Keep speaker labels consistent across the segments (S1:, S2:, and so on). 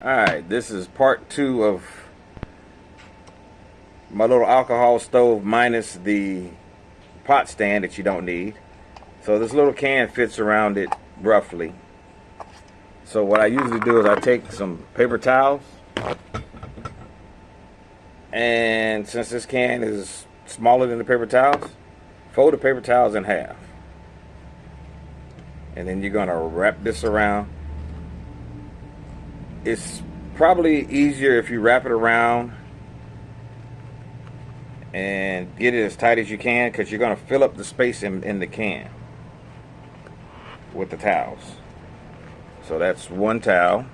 S1: Alright, this is part 2 of my little alcohol stove minus the pot stand that you don't need. So this little can fits around it roughly. So what I usually do is I take some paper towels, and since this can is smaller than the paper towels, fold the paper towels in half. And then you're going to wrap this around. It's probably easier if you wrap it around and get it as tight as you can, because you're going to fill up the space in the can with the towels. So that's one towel.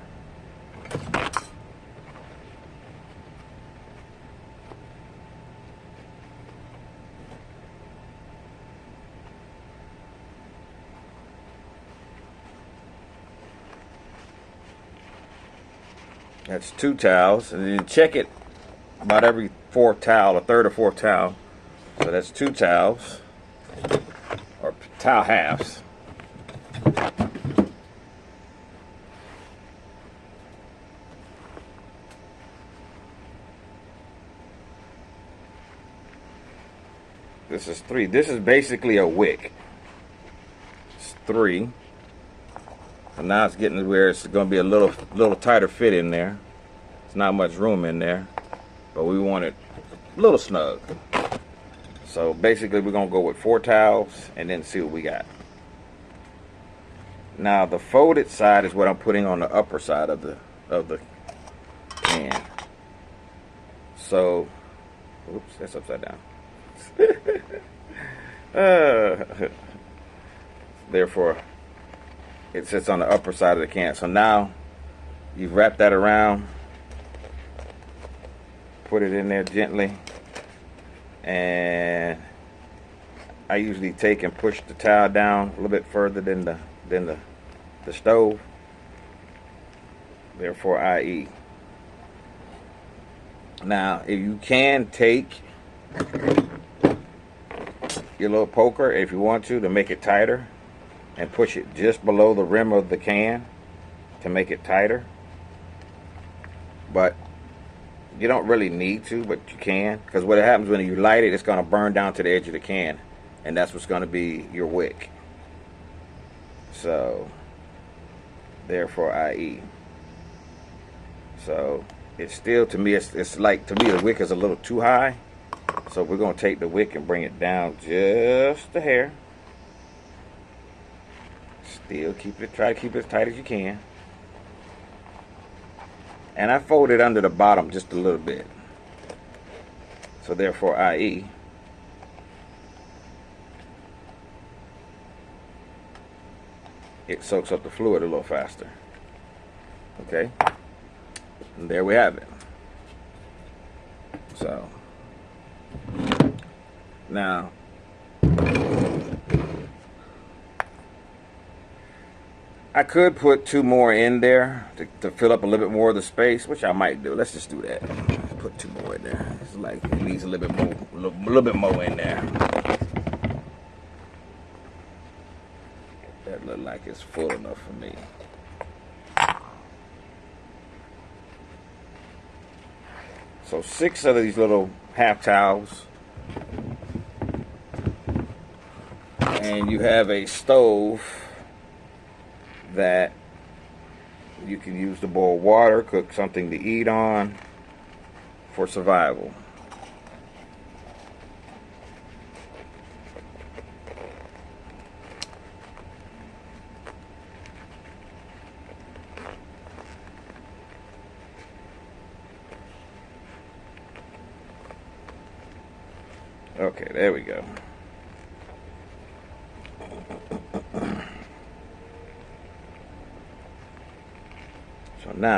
S1: That's two towels, and then you check it about every fourth towel, a third or fourth towel. So that's two towels, or towel halves. This is three. This is basically a wick. It's three. And now it's getting to where it's going to be a little tighter fit in there. There's not much room in there, but we want it a little snug. So basically we're going to go with 4 towels and then see what we got. Now the folded side is what I'm putting on the upper side of the can. So, oops, that's upside down. Therefore, it sits on the upper side of the can. So now you've wrapped that around, put it in there gently, and I usually take and push the towel down a little bit further than the stove. Therefore, i.e. Now, if you can take your little poker, if you want to make it tighter, and push it just below the rim of the can to make it tighter. But you don't really need to, but you can, because what happens when you light it, it's going to burn down to the edge of the can, and that's what's going to be your wick. So therefore, i.e. So it's still, to me, it's like, to me, the wick is a little too high. So we're going to take the wick and bring it down just a hair. Still try to keep it as tight as you can. And I fold it under the bottom just a little bit. So therefore, i.e. it soaks up the fluid a little faster. Okay? And there we have it. So now I could put 2 more in there to fill up a little bit more of the space, which I might do. Let's just do that. Put 2 more in there. It's like it needs a little bit more, a little bit more in there. That look like it's full enough for me. So 6 of these little half towels, and you have a stove that you can use to boil water, cook something to eat on, for survival. Okay, there we go. So now